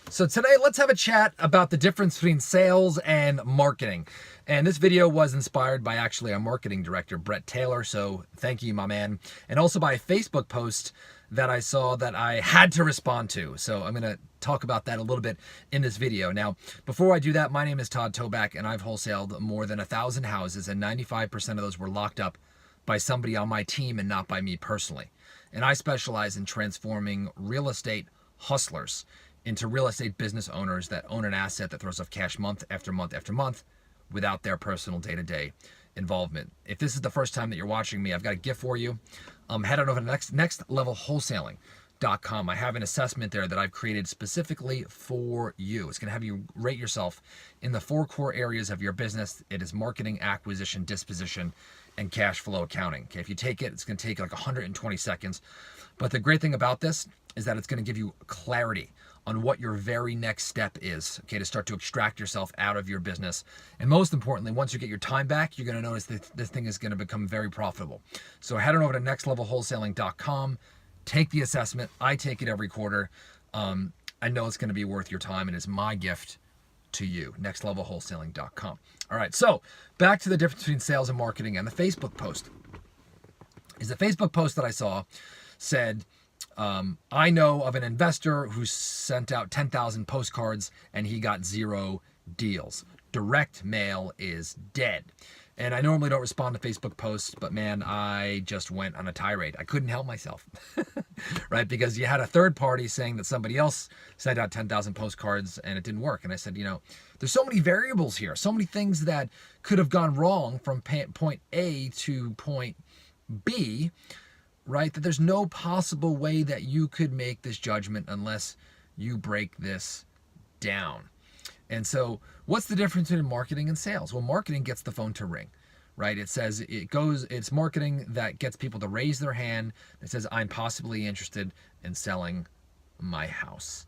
So today, let's have a chat about the difference between sales and marketing. And this video was inspired by actually our marketing director, Brett Taylor. So thank you, my man. And also by a Facebook post that I saw that I had to respond to. So I'm going to talk about that a little bit in this video. Now, before I do that, my name is Todd Toback, and I've wholesaled more than 1,000 houses, and 95% of those were locked up by somebody on my team and not by me personally. And I specialize in transforming real estate hustlers into real estate business owners that own an asset that throws off cash month after month after month without their personal day-to-day involvement. If this is the first time that you're watching me, I've got a gift for you. Head on over to nextlevelwholesaling.com. I have an assessment there that I've created specifically for you. It's going to have you rate yourself in the 4 core areas of your business. It is marketing, acquisition, disposition, and cash flow accounting. Okay, if you take it, it's going to take like 120 seconds. But the great thing about this is that it's going to give you clarity on what your very next step is, okay, to start to extract yourself out of your business. And most importantly, once you get your time back, you're going to notice that this thing is going to become very profitable. So head on over to nextlevelwholesaling.com, take the assessment. I take it every quarter. I know it's going to be worth your time, and it's my gift to you. Nextlevelwholesaling.com. All right, so back to the difference between sales and marketing and the Facebook post. The Facebook post that I saw said, I know of an investor who sent out 10,000 postcards and he got 0 deals. Direct mail is dead. And I normally don't respond to Facebook posts, but man, I just went on a tirade. I couldn't help myself, right? Because you had a third party saying that somebody else sent out 10,000 postcards and it didn't work. And I said, there's so many variables here, so many things that could have gone wrong from point A to point B, right? That there's no possible way that you could make this judgment unless you break this down. And so what's the difference between marketing and sales? Well, marketing gets the phone to ring, right? It's marketing that gets people to raise their hand that says, I'm possibly interested in selling my house.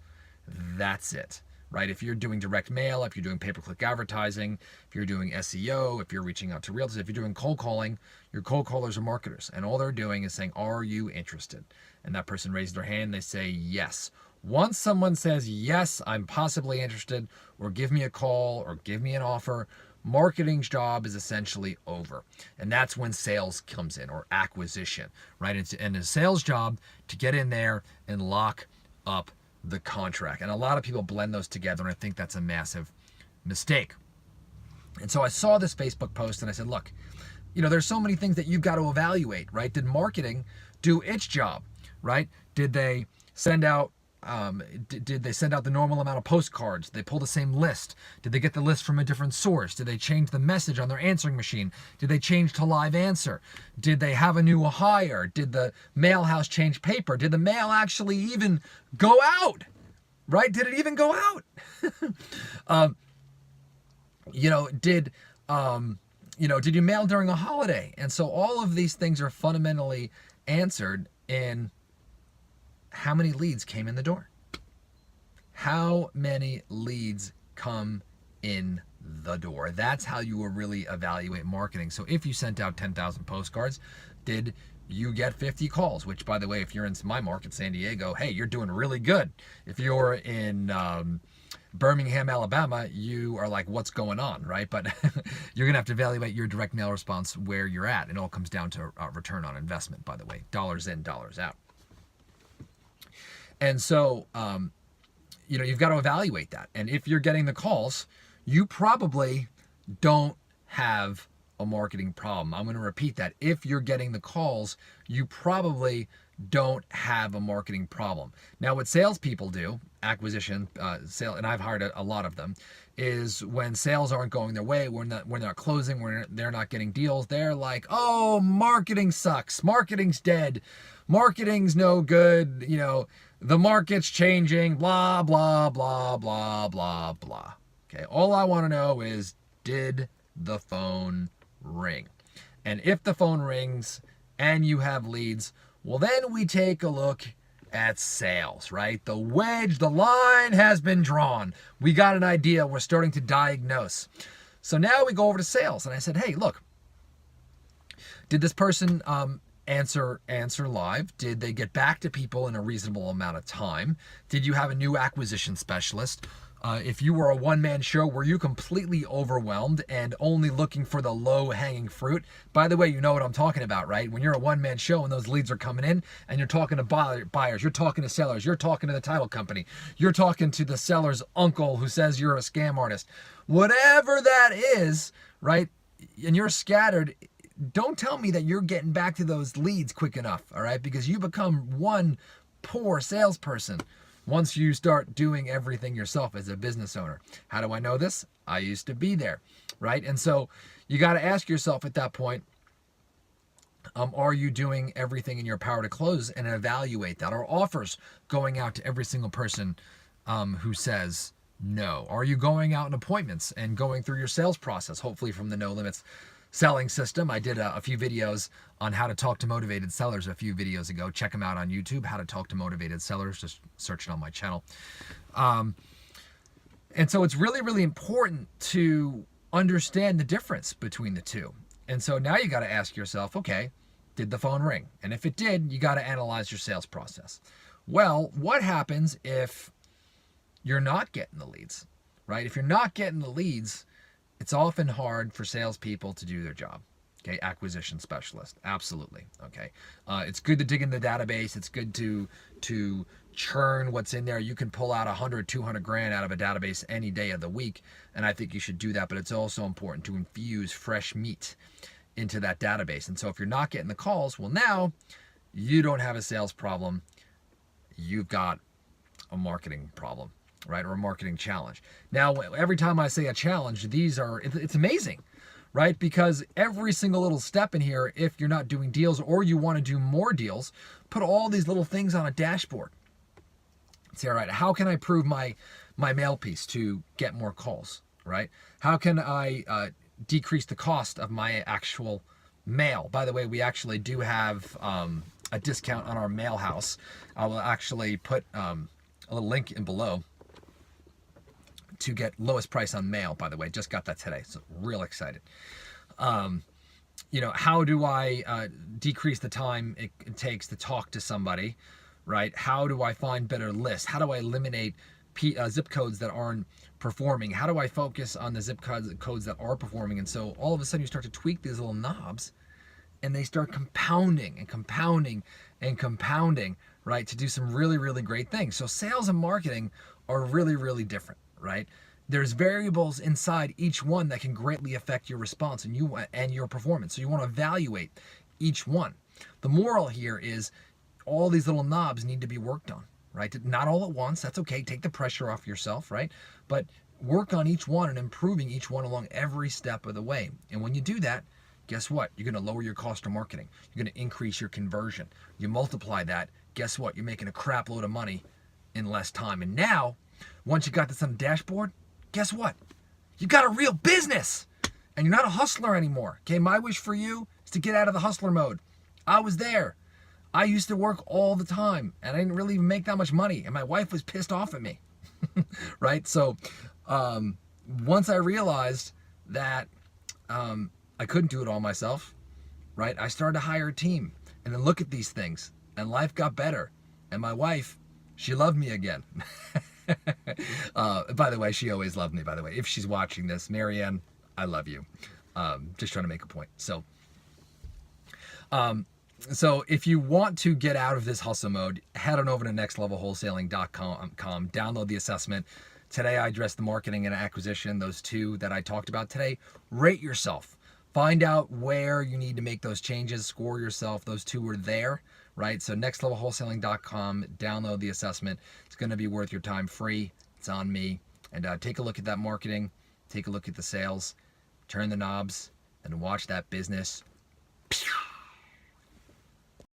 That's it, right? If you're doing direct mail, if you're doing pay-per-click advertising, if you're doing SEO, if you're reaching out to realtors, if you're doing cold calling, your cold callers are marketers. And all they're doing is saying, are you interested? And that person raises their hand, they say yes. Once someone says, yes, I'm possibly interested, or give me a call, or give me an offer, marketing's job is essentially over. And that's when sales comes in, or acquisition, right? And a sales job to get in there and lock up the contract. And a lot of people blend those together, and I think that's a massive mistake. And so I saw this Facebook post and I said, look, there's so many things that you've got to evaluate, right? Did marketing do its job, right? Did they send out the normal amount of postcards? Did they pull the same list? Did they get the list from a different source? Did they change the message on their answering machine? Did they change to live answer? Did they have a new hire? Did the mail house change paper? Did the mail actually even go out? Right? Did it even go out? Did you mail during a holiday? And so all of these things are fundamentally answered in how many leads came in the door. How many leads come in the door? That's how you will really evaluate marketing. So if you sent out 10,000 postcards, did you get 50 calls? Which, by the way, if you're in my market, San Diego, hey, you're doing really good. If you're in Birmingham, Alabama, you are like, what's going on, right? But you're going to have to evaluate your direct mail response where you're at. It all comes down to return on investment, by the way. Dollars in, dollars out. And so, you've got to evaluate that. And if you're getting the calls, you probably don't have a marketing problem. I'm going to repeat that. If you're getting the calls, you probably don't have a marketing problem. Now, what salespeople do, acquisition, sale, and I've hired a lot of them, is when sales aren't going their way, when they're not closing, when they're not getting deals, they're like, oh, marketing sucks. Marketing's dead. Marketing's no good. The market's changing, blah, blah, blah, blah, blah, blah. Okay, all I want to know is, did the phone ring? And if the phone rings and you have leads, well, then we take a look at sales, right? The line has been drawn. We got an idea. We're starting to diagnose. So now we go over to sales. And I said, hey, look, did this person answer live? Did they get back to people in a reasonable amount of time? Did you have a new acquisition specialist? If you were a one-man show, were you completely overwhelmed and only looking for the low-hanging fruit? By the way, you know what I'm talking about, right? When you're a one-man show and those leads are coming in and you're talking to buyers, you're talking to sellers, you're talking to the title company, you're talking to the seller's uncle who says you're a scam artist. Whatever that is, right? And you're scattered, don't tell me that you're getting back to those leads quick enough, all right? Because you become one poor salesperson once you start doing everything yourself as a business owner. How do I know this? I used to be there, right? And so you got to ask yourself at that point, are you doing everything in your power to close, and evaluate that? Are offers going out to every single person who says no? Are you going out in appointments and going through your sales process, hopefully from the No Limits selling system? I did a few videos on how to talk to motivated sellers a few videos ago. Check them out on YouTube, how to talk to motivated sellers. Just search it on my channel. And so it's really, really important to understand the difference between the two. And so now you got to ask yourself, okay, did the phone ring? And if it did, you got to analyze your sales process. Well, what happens if you're not getting the leads, right? If you're not getting the leads, it's often hard for salespeople to do their job. Okay, acquisition specialist, absolutely. Okay, it's good to dig in the database. It's good to churn what's in there. You can pull out 100, 200 grand out of a database any day of the week, and I think you should do that. But it's also important to infuse fresh meat into that database. And so if you're not getting the calls, well, now you don't have a sales problem. You've got a marketing problem, right? Or a marketing challenge. Now, every time I say a challenge, it's amazing, right? Because every single little step in here, if you're not doing deals or you want to do more deals, put all these little things on a dashboard. Say, all right, how can I improve my mail piece to get more calls, right? How can I decrease the cost of my actual mail? By the way, we actually do have a discount on our mail house. I will actually put a little link in below to get lowest price on mail, by the way. Just got that today, so real excited. How do I decrease the time it takes to talk to somebody, right? How do I find better lists? How do I eliminate zip codes that aren't performing? How do I focus on the zip codes that are performing? And so all of a sudden you start to tweak these little knobs, and they start compounding and compounding and compounding, right, to do some really, really great things. So sales and marketing are really, really different, right? There's variables inside each one that can greatly affect your response and your performance. So you want to evaluate each one. The moral here is all these little knobs need to be worked on, right? Not all at once. That's okay. Take the pressure off yourself, right? But work on each one and improving each one along every step of the way. And when you do that, guess what? You're going to lower your cost of marketing. You're going to increase your conversion. You multiply that. Guess what? You're making a crap load of money in less time. And now, once you got this on the dashboard, guess what? You got a real business, and you're not a hustler anymore. Okay, my wish for you is to get out of the hustler mode. I was there. I used to work all the time, and I didn't really even make that much money, and my wife was pissed off at me, right? So once I realized that I couldn't do it all myself, right? I started to hire a team, and then look at these things, and life got better, and my wife, she loved me again. By the way, she always loved me, by the way. If she's watching this, Marianne, I love you. Just trying to make a point. So if you want to get out of this hustle mode, head on over to nextlevelwholesaling.com, download the assessment. Today I addressed the marketing and acquisition, those two that I talked about today. Rate yourself. Find out where you need to make those changes, score yourself. Those two were there, right? So nextlevelwholesaling.com, download the assessment. It's going to be worth your time, free. It's on me. And take a look at that marketing, take a look at the sales, turn the knobs, and watch that business